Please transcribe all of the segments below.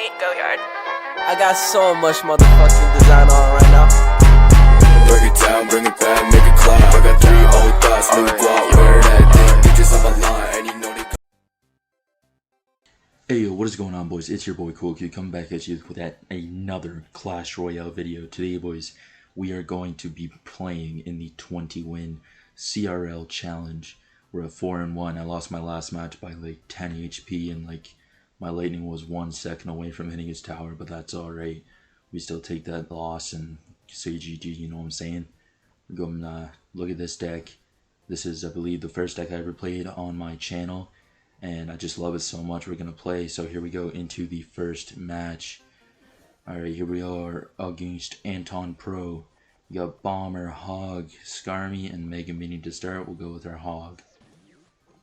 Go yard. I got so much motherfucking design on right now. Break it down, bring it back, make it clap. I got 3 old thoughts, new guap. Where that thing, bitches on my line, and you know they. Hey yo, what is going on, boys? It's your boy Cool Q coming back at you with another Clash Royale video. Today, boys, we are going to be playing in the 20-win CRL challenge. We're at 4-1. I lost my last match by like 10 HP, and like my lightning was 1 second away from hitting his tower, but that's alright. We still take that loss and say GG, you know what I'm saying? We're going look at this deck. This is, I believe, the first deck I ever played on my channel, and I just love it so much. We're gonna play. So here we go into the first match. Alright, here we are against Anton Pro. We got Bomber, Hog, Skarmy, and Mega Minion to start. We'll go with our Hog.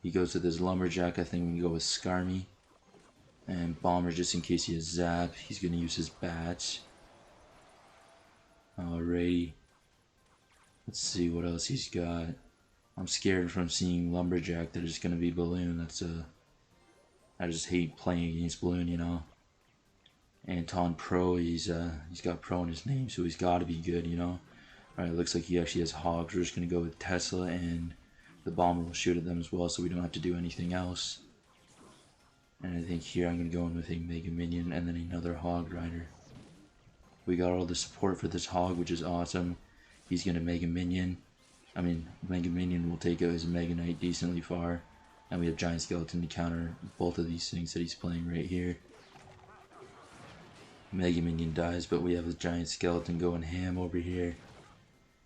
He goes with his Lumberjack. I think we can go with Skarmy. And Bomber, just in case he has Zap, he's gonna use his Bats. Alrighty. Let's see what else he's got. I'm scared from seeing Lumberjack that it's gonna be Balloon. I just hate playing against Balloon, you know. Anton Pro, he's got Pro in his name, so he's gotta be good, you know. Alright, looks like he actually has Hogs. We're just gonna go with Tesla, and the Bomber will shoot at them as well, so we don't have to do anything else. And I think here I'm gonna go in with a Mega Minion and then another Hog Rider. We got all the support for this Hog, which is awesome. He's gonna Mega Minion. Mega Minion will take out his Mega Knight decently far. And we have Giant Skeleton to counter both of these things that he's playing right here. Mega Minion dies, but we have a Giant Skeleton going ham over here.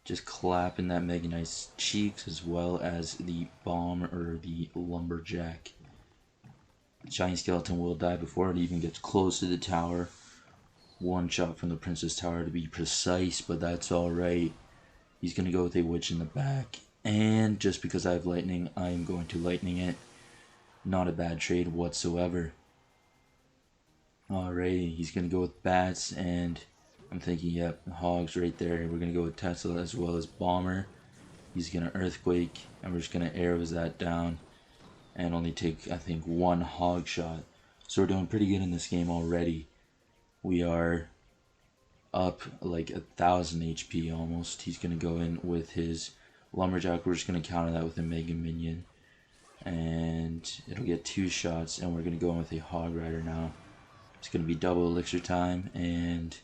Just clapping that Mega Knight's cheeks, as well as the Bomb or the Lumberjack. Giant Skeleton will die before it even gets close to the tower. One shot from the Princess Tower to be precise, but that's alright. He's going to go with a Witch in the back. And just because I have Lightning, I am going to Lightning it. Not a bad trade whatsoever. Alrighty, he's going to go with Bats, and I'm thinking, yep, Hogs right there. We're going to go with Tesla as well as Bomber. He's going to Earthquake, and we're just going to arrows that down. And only take, I think, 1 Hog shot. So we're doing pretty good in this game already. We are up like 1,000 HP almost. He's going to go in with his Lumberjack. We're just going to counter that with a Mega Minion. And it'll get 2 shots. And we're going to go in with a Hog Rider now. It's going to be double elixir time. And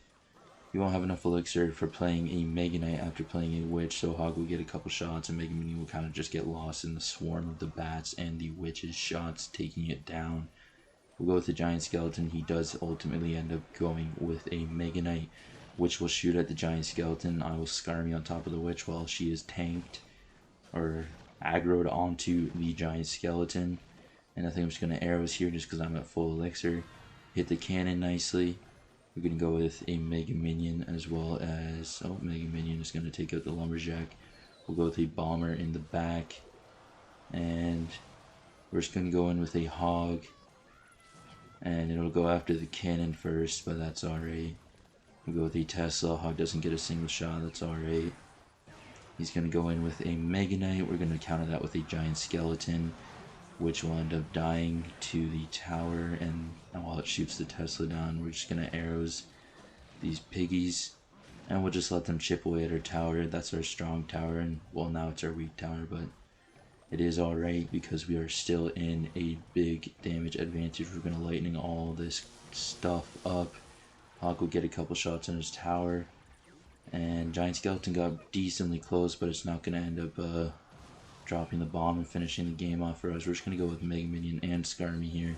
you won't have enough elixir for playing a Mega Knight after playing a Witch. So Hog will get a couple shots. And Mega Minion will kind of just get lost in the swarm of the Bats and the Witch's shots, taking it down. We'll go with the Giant Skeleton. He does ultimately end up going with a Mega Knight, which will shoot at the Giant Skeleton. I will Skarmy on top of the Witch while she is tanked or aggroed onto the Giant Skeleton. And I think I'm just going to arrows here just because I'm at full elixir. Hit the cannon nicely. We're going to go with a Mega Minion as well as... Oh, Mega Minion is going to take out the Lumberjack. We'll go with a Bomber in the back. And we're just going to go in with a Hog. And it'll go after the cannon first, but that's alright. We'll go with a Tesla. Hog doesn't get a single shot, that's alright. He's going to go in with a Mega Knight. We're going to counter that with a Giant Skeleton, which will end up dying to the tower. And while it shoots the Tesla down, we're just going to arrows these piggies. And we'll just let them chip away at our tower. That's our strong tower, and well, now it's our weak tower, but it is alright because we are still in a big damage advantage. We're going to lightning all this stuff up. Hawk will get a couple shots on his tower. And Giant Skeleton got decently close, but it's not going to end up dropping the bomb and finishing the game off for us. We're just going to go with Mega Minion and Skarmy here.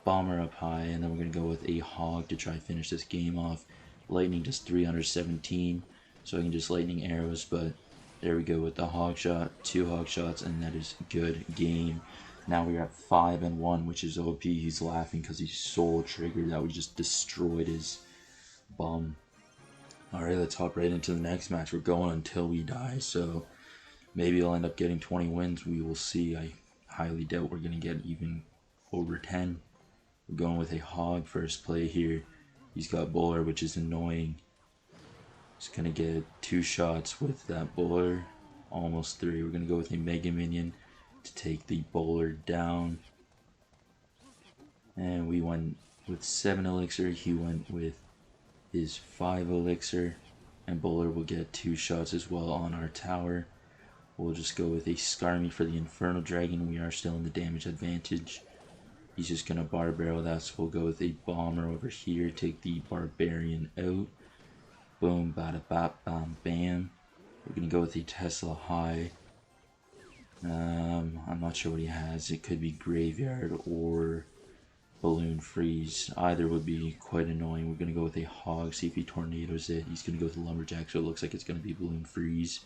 Bomber up high, and then we're going to go with a Hog to try and finish this game off. Lightning does 317, so I can just lightning arrows, but there we go with the Hog shot, 2 Hog shots, and that is good game. Now we're at 5-1, which is OP. He's laughing because he's soul triggered that we just destroyed his bum. Alright, let's hop right into the next match. We're going until we die, so maybe I'll end up getting 20 wins. We will see. I highly doubt we're going to get even over 10. We're going with a Hog first play here. He's got Bowler, which is annoying. He's going to get 2 shots with that Bowler. Almost 3. We're going to go with a Mega Minion to take the Bowler down. And we went with 7 elixir. He went with his 5 elixir, and Bowler will get 2 shots as well on our tower. We'll just go with a Skarmy for the Infernal Dragon. We are still in the damage advantage. He's just going to bar barrel that, so we'll go with a Bomber over here, take the Barbarian out. Boom, bada bap, bam, bam. We're going to go with a Tesla High. I'm not sure what he has. It could be Graveyard or Balloon Freeze. Either would be quite annoying. We're going to go with a Hog, see if he tornadoes it. He's going to go with a Lumberjack, so it looks like it's going to be Balloon Freeze.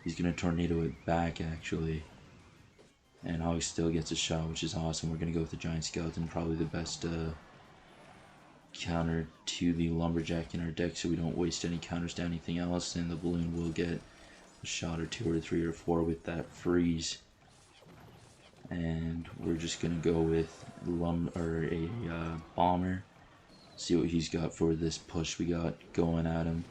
He's going to tornado it back, actually. And Hog still gets a shot, which is awesome. We're going to go with the Giant Skeleton, probably the best counter to the Lumberjack in our deck, so we don't waste any counters to anything else. And the Balloon will get a shot or 2 or 3 or 4 with that Freeze. And we're just going to go with a Bomber. See what he's got for this push we got going at him.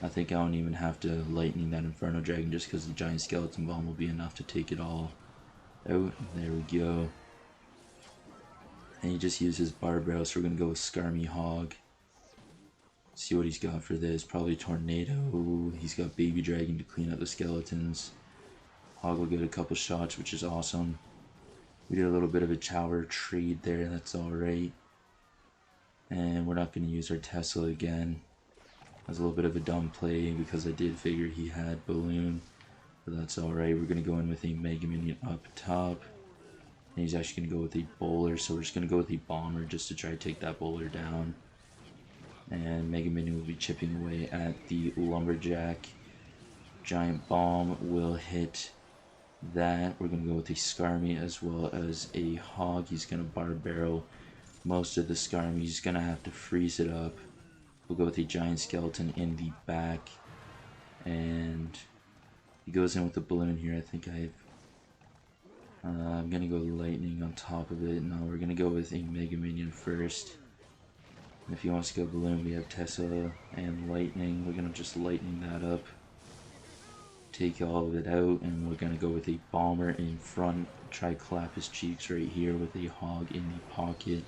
I think I don't even have to Lightning that Inferno Dragon just because the Giant Skeleton Bomb will be enough to take it all out. There we go. And he just used his Bar Barrel, so we're going to go with Skarmy Hog. See what he's got for this. Probably Tornado. He's got Baby Dragon to clean up the skeletons. Hog will get a couple shots, which is awesome. We did a little bit of a tower trade there, that's alright. And we're not going to use our Tesla again. That was a little bit of a dumb play because I did figure he had Balloon. But that's alright. We're going to go in with a Mega Minion up top. And he's actually going to go with a Bowler, so we're just going to go with a Bomber just to try to take that Bowler down. And Mega Minion will be chipping away at the Lumberjack. Giant Bomb will hit that. We're going to go with a Skarmy as well as a Hog. He's going to Bar Barrel most of the Skarmy. He's going to have to freeze it up. We'll go with a Giant Skeleton in the back. And he goes in with the Balloon here. I think I'm going to go Lightning on top of it. No, we're going to go with a Mega Minion first. And if he wants to go Balloon, we have Tesla and Lightning. We're going to just Lightning that up. Take all of it out, and we're going to go with a Bomber in front. Try clap his cheeks right here with a Hog in the pocket.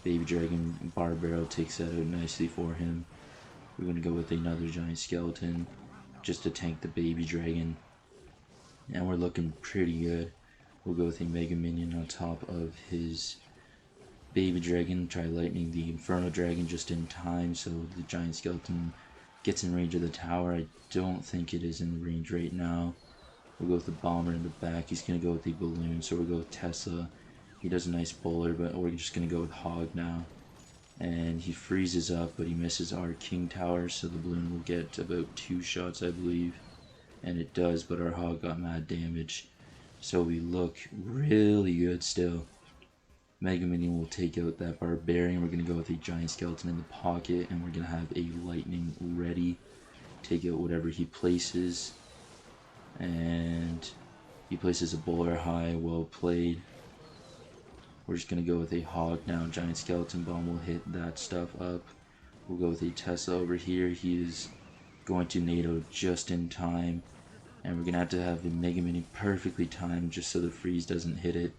Baby Dragon Bar Barrel takes that out nicely for him. We're going to go with another Giant Skeleton just to tank the Baby Dragon. And we're looking pretty good. We'll go with a Mega Minion on top of his Baby Dragon. Try Lightning the Inferno Dragon just in time so the Giant Skeleton gets in range of the tower. I don't think it is in range right now. We'll go with the Bomber in the back. He's going to go with the Balloon, so we'll go with Tesla. He does a nice Bowler, but we're just going to go with Hog now. And he freezes up, but he misses our King Tower, so the Balloon will get about 2 shots, I believe. And it does, but our Hog got mad damage. So we look really good still. Mega Minion will take out that Barbarian. We're going to go with a Giant Skeleton in the pocket, and we're going to have a Lightning ready. Take out whatever he places. And he places a Bowler high, well played. We're just going to go with a Hog now. Giant Skeleton Bomb will hit that stuff up. We'll go with a Tesla over here. He is going to NATO just in time. And we're going to have a Mega Minion perfectly timed just so the freeze doesn't hit it.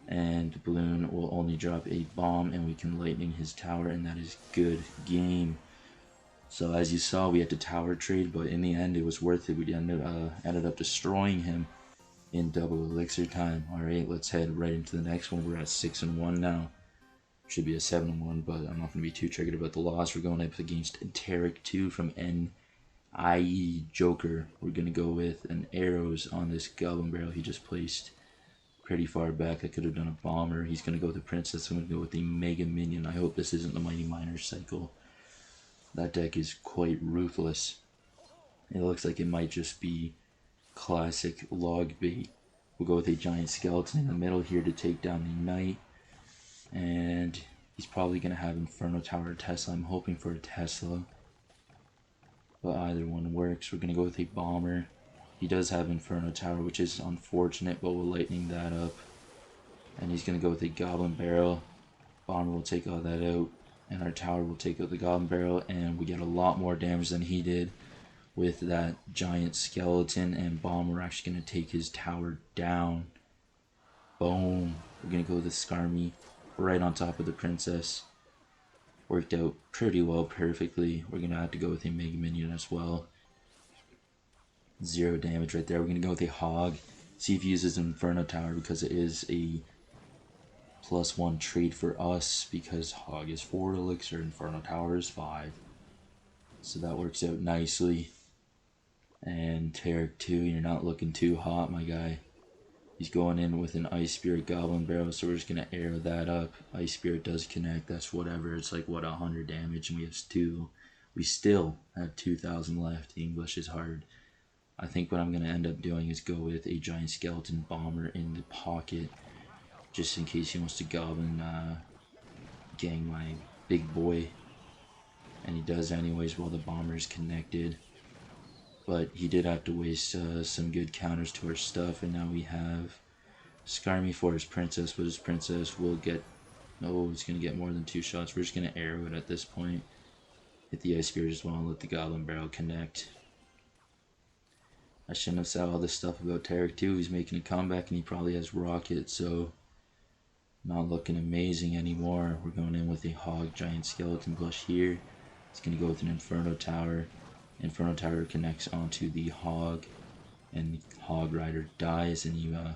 And Balloon will only drop a bomb, and we can Lightning his tower, and that is good game. So as you saw, we had to tower trade, but in the end it was worth it. We ended up destroying him in double elixir time. Alright, let's head right into the next one. We're at 6-1 now. Should be a 7-1, but I'm not going to be too triggered about the loss. We're going up against Tarek 2 from NIE Joker. We're going to go with an arrows on this Goblin Barrel he just placed pretty far back. I could have done a Bomber. He's going to go with the Princess. I'm going to go with the Mega Minion. I hope this isn't the Mighty Miner cycle. That deck is quite ruthless. It looks like it might just be classic log bait. We'll go with a Giant Skeleton in the middle here to take down the Knight. And he's probably going to have Inferno Tower or Tesla. I'm hoping for a Tesla, but either one works. We're going to go with a Bomber. He does have Inferno Tower, which is unfortunate, but we'll Lightning that up. And he's going to go with a Goblin Barrel. Bomber will take all that out, and our tower will take out the Goblin Barrel, and we get a lot more damage than he did with that Giant Skeleton. And Bomber, we're actually going to take his tower down. Boom. We're going to go with the Skarmy. right on top of the princess. Worked out pretty well, perfectly. We're going to have to go with a Mega Minion as well. 0 damage right there. We're going to go with a Hog. See if he uses Inferno Tower because it is a +1 trade for us because Hog is 4 elixir, Inferno Tower is 5. So that works out nicely. And Tarek 2, you're not looking too hot, my guy. He's going in with an Ice Spirit Goblin Barrel, so we're just going to arrow that up. Ice Spirit does connect, that's whatever. It's like, what, 100 damage, and we have 2. We still have 2,000 left. English is hard. I think what I'm going to end up doing is go with a Giant Skeleton Bomber in the pocket, just in case he wants to Goblin gang my big boy. And he does anyways while the Bomber is connected. But he did have to waste some good counters to our stuff, and now we have Skarmy for his princess, but his princess will get, oh, it's going to get more than 2 shots. We're just going to arrow it at this point. Hit the Ice Spirit as well and let the Goblin Barrel connect. I shouldn't have said all this stuff about Tarek too. He's making a comeback and he probably has Rocket, so not looking amazing anymore. We're going in with a Hog Giant Skeleton Blush here. He's going to go with an Inferno Tower. Inferno Tower connects onto the Hog, and the Hog Rider dies, and you had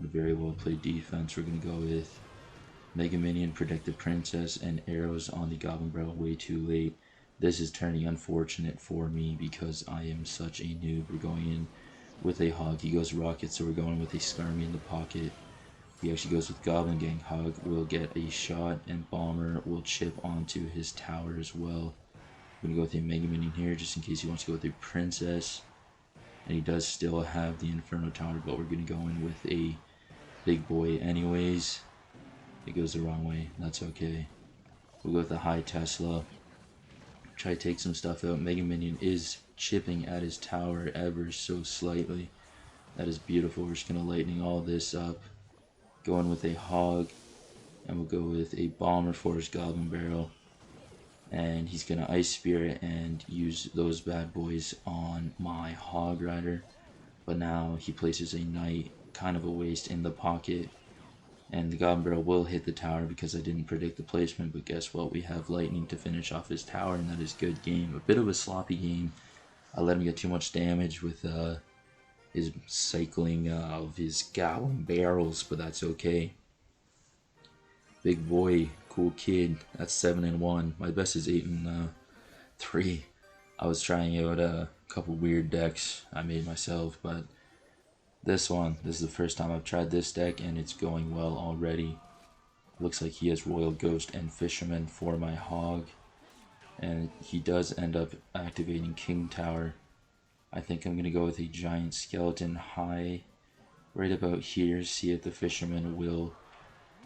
a very well played defense. We're going to go with Mega Minion, Protect the Princess, and arrows on the Goblin Barrel way too late. This is turning unfortunate for me because I am such a noob. We're going in with a Hog. He goes Rocket, so we're going with a Skarmy in the pocket. He actually goes with Goblin Gang. Hog will get a shot, and Bomber will chip onto his tower as well. I'm going to go with a Mega Minion here just in case he wants to go with a Princess. And he does still have the Inferno Tower, but we're going to go in with a big boy anyways. It goes the wrong way. That's okay. We'll go with the High Tesla. Try to take some stuff out. Mega Minion is chipping at his tower ever so slightly. That is beautiful. We're just going to lightning all this up. Going with a Hog. And we'll go with a Bomber for his Goblin Barrel. And he's going to Ice Spirit and use those bad boys on my Hog Rider. But now he places a Knight, kind of a waste, in the pocket. And the Goblin Barrel will hit the tower because I didn't predict the placement. But guess what? We have Lightning to finish off his tower, and that is good game. A bit of a sloppy game. I let him get too much damage with his cycling of his Goblin Barrels, but that's okay. Big boy. Cool kid. That's 7-1. My best is 8-3. I was trying out a couple weird decks I made myself, but this is the first time I've tried this deck, and it's going well already. Looks like he has Royal Ghost and Fisherman for my Hog, and he does end up activating King Tower. I think I'm gonna go with a Giant Skeleton high right about here. See if the Fisherman will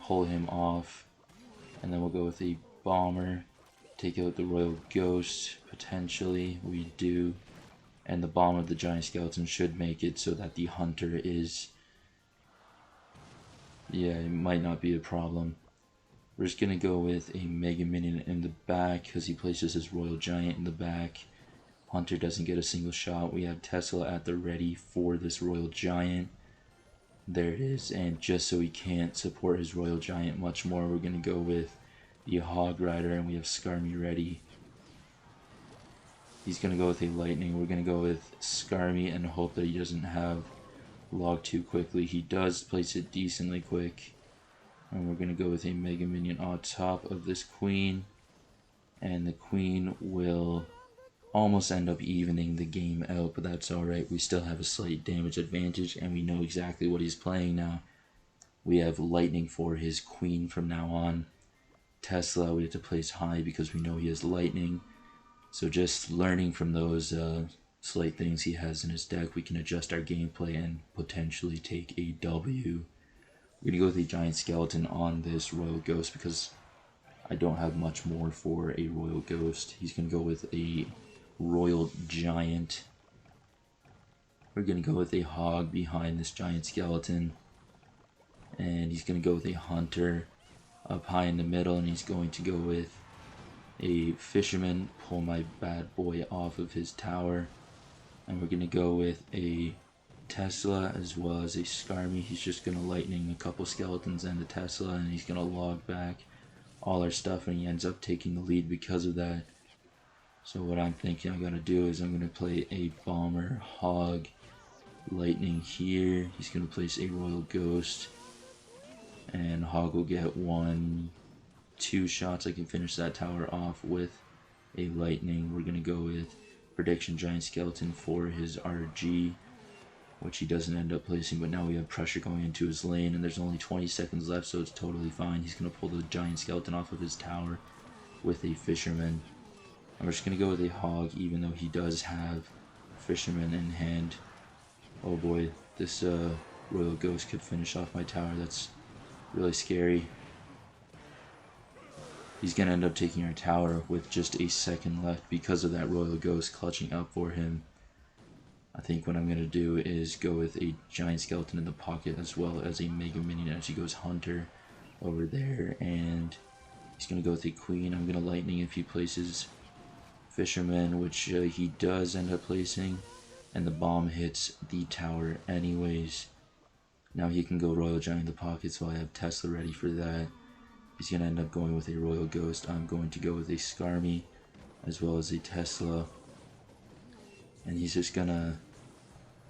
pull him off. And then we'll go with a Bomber, take out the Royal Ghost, potentially, we do. And the bomb of the Giant Skeleton should make it so that the Hunter is, yeah, it might not be a problem. We're just going to go with a Mega Minion in the back because he places his Royal Giant in the back. Hunter doesn't get a single shot. We have Tesla at the ready for this Royal Giant. There it is, and just so he can't support his Royal Giant much more, we're going to go with the Hog Rider, and we have Skarmy ready. He's going to go with a Lightning. We're going to go with Skarmy and hope that he doesn't have Log too quickly. He does place it decently quick. And we're going to go with a Mega Minion on top of this Queen. And the Queen will almost end up evening the game out, but that's alright. We still have a slight damage advantage, and we know exactly what he's playing now. We have Lightning for his Queen from now on. Tesla we have to place high because we know he has Lightning. So just learning from those slight things he has in his deck, we can adjust our gameplay and potentially take a W. We're going to go with a Giant Skeleton on this Royal Ghost because I don't have much more for a Royal Ghost. He's going to go with a Royal Giant. We're going to go with a Hog behind this Giant Skeleton. And he's going to go with a Hunter up high in the middle. And he's going to go with a Fisherman, pull my bad boy off of his tower. And we're going to go with a Tesla as well as a Skarmy. He's just going to lightning a couple skeletons and the Tesla, and he's going to log back all our stuff, and he ends up taking the lead because of that. So what I'm thinking I'm going to do is I'm going to play a Bomber, Hog, Lightning here. He's going to place a Royal Ghost, and Hog will get 2 shots. I can finish that tower off with a Lightning. We're going to go with Prediction Giant Skeleton for his RG, which he doesn't end up placing, but now we have pressure going into his lane, and there's only 20 seconds left, so it's totally fine. He's going to pull the Giant Skeleton off of his tower with a Fisherman. And we're just going to go with a Hog, even though he does have Fisherman in hand. Oh boy, this Royal Ghost could finish off my tower. That's really scary. He's going to end up taking our tower with just a second left because of that Royal Ghost clutching up for him. I think what I'm going to do is go with a Giant Skeleton in the pocket as well as a Mega Minion as he goes Hunter over there, and he's going to go with a Queen. I'm going to Lightning if he places Fisherman, which he does end up placing, and the bomb hits the tower anyways. Now he can go Royal Giant in the pocket, so I have Tesla ready for that. He's going to end up going with a Royal Ghost. I'm going to go with a Skarmy as well as a Tesla. And he's just gonna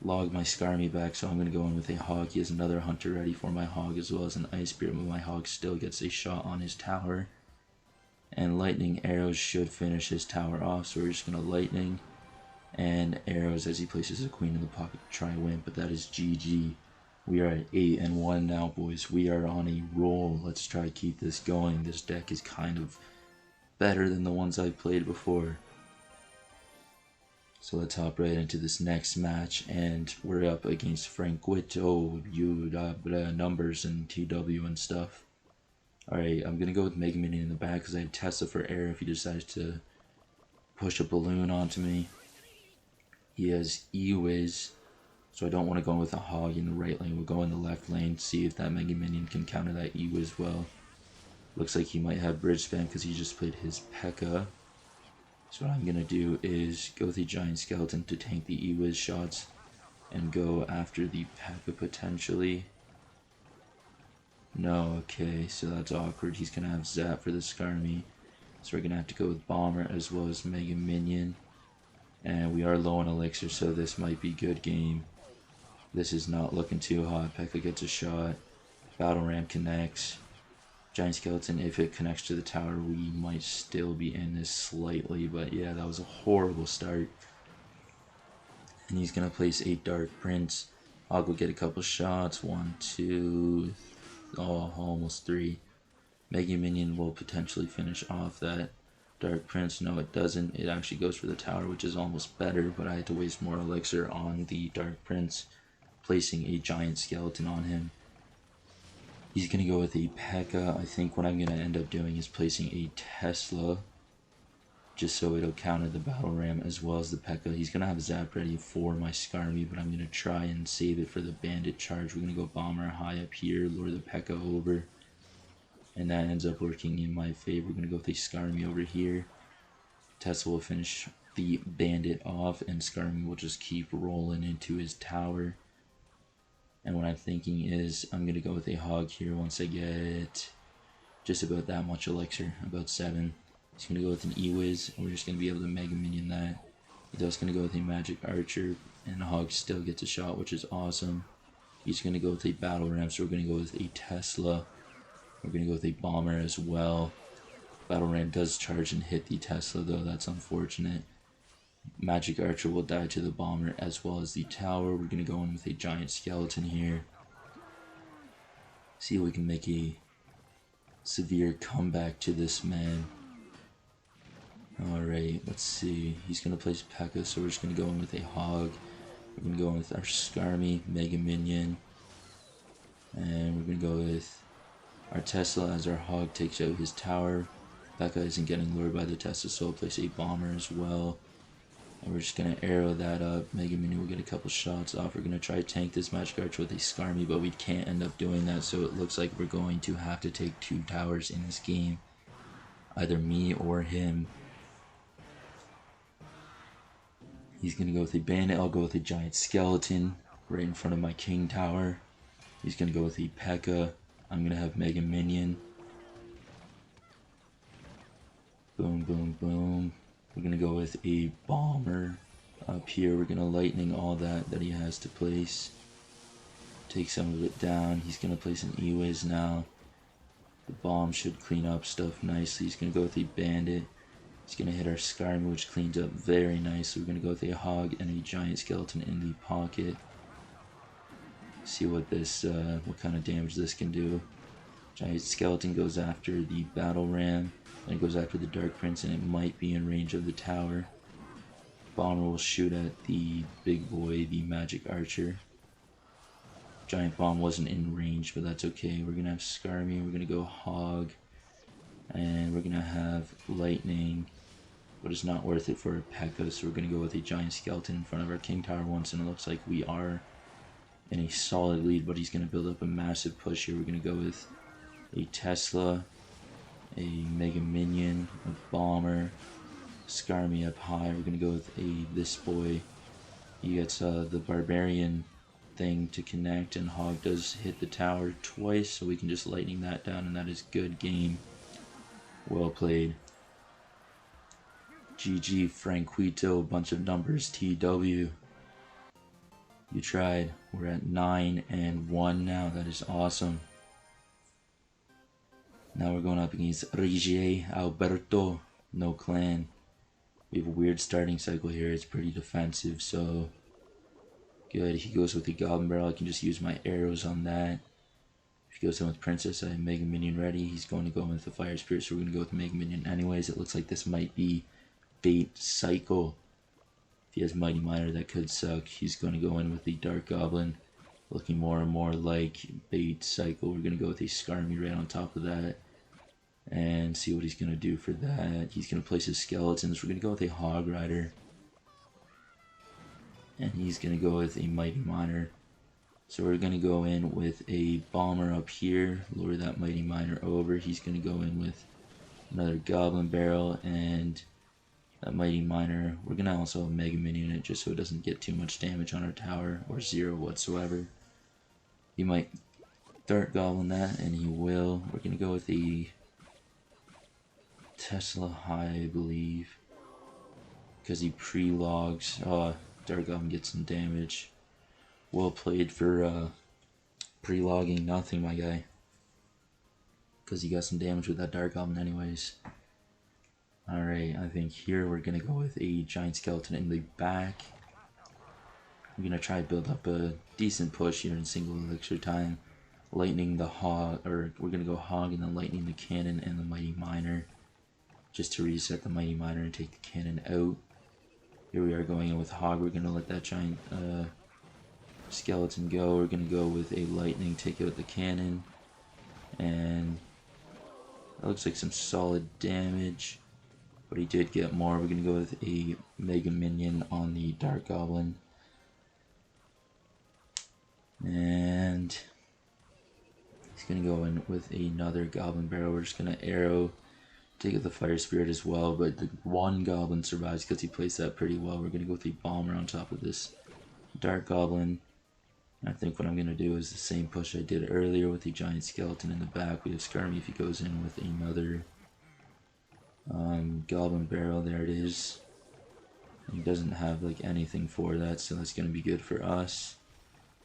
log my Skarmy back, so I'm gonna go in with a Hog. He has another Hunter ready for my Hog as well as an Ice Spirit, but my Hog still gets a shot on his tower. And Lightning Arrows should finish his tower off, so we're just gonna Lightning and Arrows as he places a Queen in the pocket to try and win, but that is GG. We are at 8-1 now, boys. We are on a roll. Let's try to keep this going. This deck is kind of better than the ones I've played before. So let's hop right into this next match, and we're up against Franquito, numbers and TW and stuff. Alright, I'm gonna go with Mega Minion in the back because I have Tesla for air if he decides to push a balloon onto me. He has E-Wiz, so I don't want to go with a Hog in the right lane. We'll go in the left lane, see if that Mega Minion can counter that E-Wiz well. Looks like he might have Bridge Spam because he just played his P.E.K.K.A. So what I'm going to do is go with the Giant Skeleton to tank the E-Wiz shots and go after the P.E.K.K.A. potentially. No, okay, so that's awkward. He's going to have Zap for the Skarmy. So we're going to have to go with Bomber as well as Mega Minion. And we are low on Elixir, so this might be good game. This is not looking too hot. P.E.K.K.A. gets a shot. Battle Ram connects. Giant Skeleton, if it connects to the tower, we might still be in this slightly, but yeah, that was a horrible start. And he's going to place a Dark Prince. I'll go get a couple shots. 1, 2, almost 3. Mega Minion will potentially finish off that Dark Prince. No, it doesn't. It actually goes for the tower, which is almost better, but I had to waste more elixir on the Dark Prince, placing a Giant Skeleton on him. He's going to go with a P.E.K.K.A. I think what I'm going to end up doing is placing a Tesla, just so it'll counter the Battle Ram as well as the P.E.K.K.A. He's going to have Zap ready for my Skarmy, but I'm going to try and save it for the Bandit charge. We're going to go Bomber high up here, lure the P.E.K.K.A. over, and that ends up working in my favor. We're going to go with a Skarmy over here. Tesla will finish the Bandit off, and Skarmy will just keep rolling into his tower. And what I'm thinking is I'm going to go with a Hog here once I get just about that much elixir, about 7. He's going to go with an E-Wiz, and we're just going to be able to Mega Minion that. He's also going to go with a Magic Archer, and the Hog still gets a shot, which is awesome. He's going to go with a Battle Ram, so we're going to go with a Tesla. We're going to go with a Bomber as well. Battle Ram does charge and hit the Tesla, though. That's unfortunate. Magic Archer will die to the Bomber as well as the tower. We're going to go in with a Giant Skeleton here. See if we can make a severe comeback to this man. Alright, let's see. He's going to place P.E.K.K.A., so we're just going to go in with a Hog. We're going to go in with our Skarmy, Mega Minion. And we're going to go with our Tesla as our Hog takes out his tower. P.E.K.K.A. isn't getting lured by the Tesla, so we'll place a Bomber as well. And we're just going to arrow that up. Mega Minion will get a couple shots off. We're going to try to tank this Magic Archer with a Skarmy, but we can't end up doing that, so it looks like we're going to have to take 2 towers in this game. Either me or him. He's going to go with a Bandit. I'll go with a Giant Skeleton. right in front of my king tower. He's gonna go with the P.E.K.K.A. I'm gonna have Mega Minion. Boom, boom, boom. We're gonna go with a bomber up here. We're gonna lightning all that he has to place. Take some of it down. He's gonna place an E-Wiz now. The bomb should clean up stuff nicely. He's gonna go with a bandit. He's gonna hit our Skarmy, which cleans up very nicely. We're gonna go with a hog and a giant skeleton in the pocket. See what this, what kind of damage this can do. Giant skeleton goes after the battle ram, and it goes after the Dark Prince, and it might be in range of the tower. Bomber will shoot at the big boy, the magic archer. Giant bomb wasn't in range, but that's okay. We're gonna have Skarmy, we're gonna go hog, and we're gonna have lightning, but it's not worth it for a P.E.K.K.A, so we're gonna go with a giant skeleton in front of our king tower once, and it looks like we are in a solid lead, but he's gonna build up a massive push here. We're gonna go with a Tesla, a Mega Minion, a Bomber, Skarmy up high. We're gonna go with this boy. He gets the Barbarian thing to connect, and Hog does hit the tower twice, so we can just lightning that down, and that is good game. Well played. GG Franquito, bunch of numbers, TW. You tried. We're at 9-1 now. That is awesome. Now we're going up against Regie Alberto. No clan. We have a weird starting cycle here. It's pretty defensive, so good. He goes with the Goblin Barrel. I can just use my arrows on that. If he goes in with Princess, I have Mega Minion ready. He's going to go in with the Fire Spirit, so we're going to go with Mega Minion anyways. It looks like this might be bait cycle. If he has Mighty Miner, that could suck. He's going to go in with the Dark Goblin, looking more and more like bait cycle. We're going to go with a Skarmy right on top of that and see what he's going to do for that. He's going to place his skeletons. We're going to go with a Hog Rider, and he's going to go with a Mighty Miner. So we're going to go in with a Bomber up here, lower that Mighty Miner over. He's going to go in with another Goblin Barrel and that Mighty Miner. We're going to also have Mega Minion it just so it doesn't get too much damage on our tower, or zero whatsoever. He might Dark Goblin that, and he will. We're going to go with the Tesla High, I believe, because he pre-logs. Oh, Dark Goblin gets some damage. Well played for pre-logging nothing, my guy, because he got some damage with that Dark Goblin anyways. Alright, I think here we're going to go with a giant skeleton in the back. I'm going to try to build up a decent push here in single elixir time. Lightning the hog, or we're going to go hog and then lightning the cannon and the Mighty Miner, just to reset the Mighty Miner and take the cannon out. Here we are going in with hog. We're going to let that giant skeleton go. We're going to go with a lightning, take out the cannon, and that looks like some solid damage. But he did get more. We're going to go with a Mega Minion on the Dark Goblin. And he's going to go in with another Goblin Barrel. We're just going to arrow, take out the Fire Spirit as well. But the one Goblin survives because he placed that pretty well. We're going to go with a Bomber on top of this Dark Goblin. I think what I'm going to do is the same push I did earlier with the giant skeleton in the back. We have Skarmy if he goes in with another Goblin Barrel. There it is. He doesn't have like anything for that, so that's going to be good for us.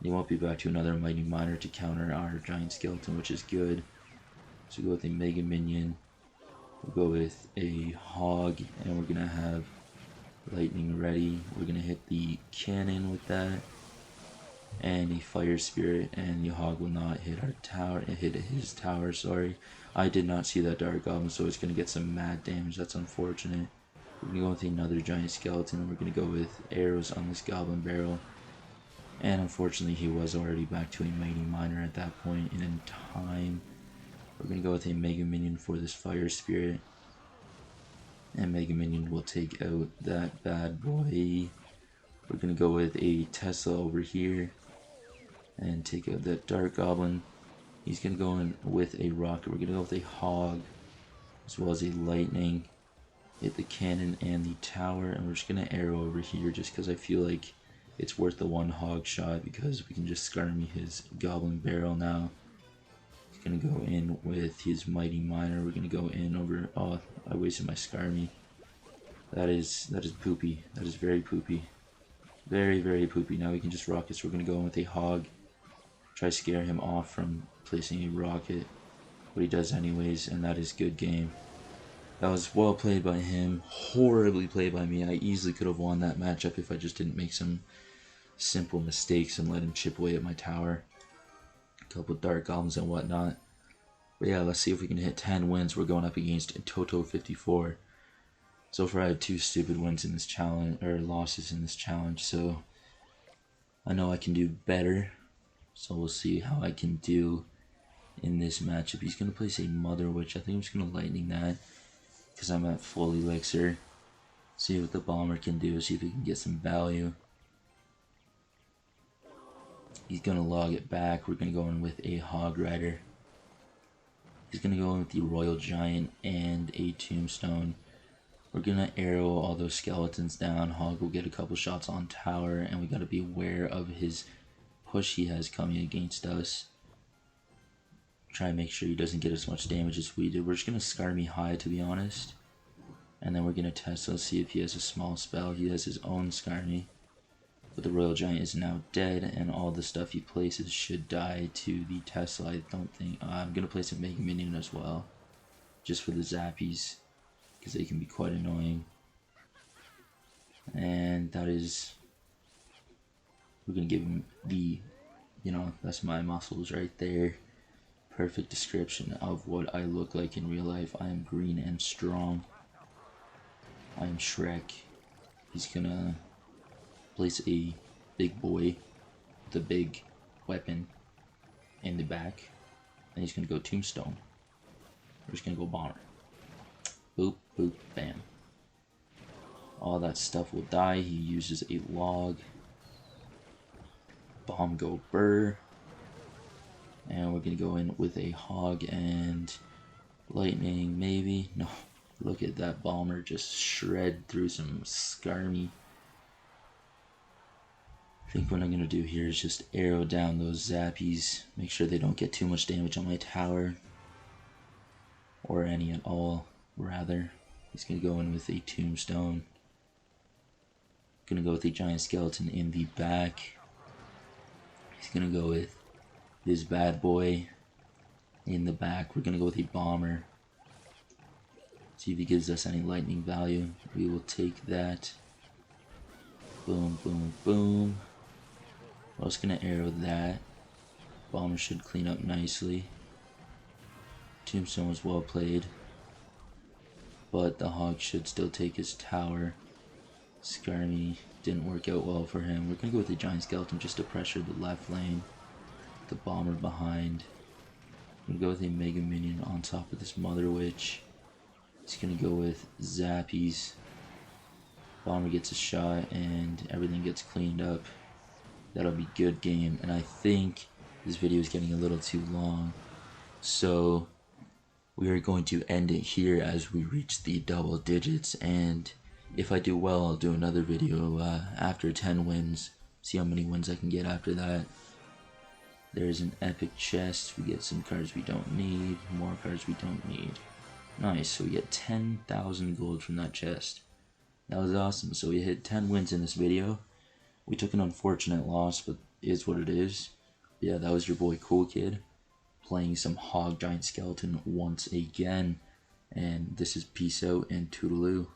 He won't be back to another Mighty Miner to counter our giant skeleton, which is good. So we'll go with a Mega Minion. We'll go with a Hog, and we're going to have lightning ready. We're going to hit the cannon with that, and a Fire Spirit, and the Hog will not hit our tower. It hit his tower, sorry. I did not see that Dark Goblin, so it's going to get some mad damage. That's unfortunate. We're going to go with another giant skeleton, and we're going to go with arrows on this Goblin Barrel. And unfortunately, he was already back to a Mighty Miner at that point in time. We're going to go with a Mega Minion for this Fire Spirit. And Mega Minion will take out that bad boy. We're going to go with a Tesla over here and take out that Dark Goblin. He's going to go in with a rocket. We're going to go with a Hog as well as a lightning. Hit the cannon and the tower, and we're just going to arrow over here just because I feel like it's worth the one hog shot because we can just Skarmy his Goblin Barrel now. He's gonna go in with his Mighty Miner. We're gonna go in over. Oh, I wasted my Skarmy. That is poopy. That is very poopy. Very, very poopy. Now we can just rocket. So we're gonna go in with a hog. Try to scare him off from placing a rocket. But he does anyways, and that is good game. That was well played by him. Horribly played by me. I easily could have won that matchup if I just didn't make some simple mistakes and let him chip away at my tower. A couple Dark Goblins and whatnot. But yeah, let's see if we can hit 10 wins. We're going up against Toto 54. So far I have 2 stupid wins in this challenge, or losses in this challenge, so I know I can do better. So we'll see how I can do in this matchup. He's going to place a Mother Witch. I think I'm just going to Lightning that because I'm at full Elixir. See what the Bomber can do, see if he can get some value. He's going to log it back. We're going to go in with a Hog Rider. He's going to go in with the Royal Giant and a Tombstone. We're gonna arrow all those skeletons down. Hog will get a couple shots on tower, and we gotta be aware of his push he has coming against us. Try and make sure he doesn't get as much damage as we did. We're just gonna Skarmy high, to be honest, and then we're gonna test. Let's see if he has a small spell. He has his own Skarmy, but the Royal Giant is now dead, and all the stuff he places should die to the Tesla. I don't think I'm gonna place a Mega Minion as well, just for the zappies, because they can be quite annoying. And that is, we're gonna give him the, that's my muscles right there. Perfect description of what I look like in real life. I am green and strong. I am Shrek. He's gonna place a big boy with a big weapon in the back, and he's gonna go Tombstone. We're just gonna go Bomber. Boop, boop, bam. All that stuff will die. He uses a log. Bomb go burr. And we're gonna go in with a hog and lightning, maybe. No, look at that Bomber just shred through some Skarmy. I think what I'm gonna do here is just arrow down those zappies. Make sure they don't get too much damage on my tower. Or any at all. Rather, he's gonna go in with a Tombstone. Gonna go with a Giant Skeleton in the back. He's gonna go with his bad boy in the back. We're gonna go with a Bomber. See if he gives us any lightning value. We will take that. Boom, boom, boom. I was gonna arrow that. Bomber should clean up nicely. Tombstone was well played, but the hog should still take his tower. Skarmy didn't work out well for him. We're gonna go with the Giant Skeleton just to pressure the left lane. The Bomber behind. I'm gonna go with a Mega Minion on top of this Mother Witch. He's gonna go with Zappies. Bomber gets a shot and everything gets cleaned up. That'll be good game. And I think this video is getting a little too long, so we are going to end it here as we reach the double digits, and if I do well, I'll do another video after 10 wins, see how many wins I can get after that. There's an epic chest. We get some cards we don't need, more cards we don't need. Nice, so we get 10,000 gold from that chest. That was awesome. So we hit 10 wins in this video. We took an unfortunate loss, but it is what it is. Yeah, that was your boy Cool Kid playing some Hog Giant Skeleton once again, and this is peace out and toodaloo.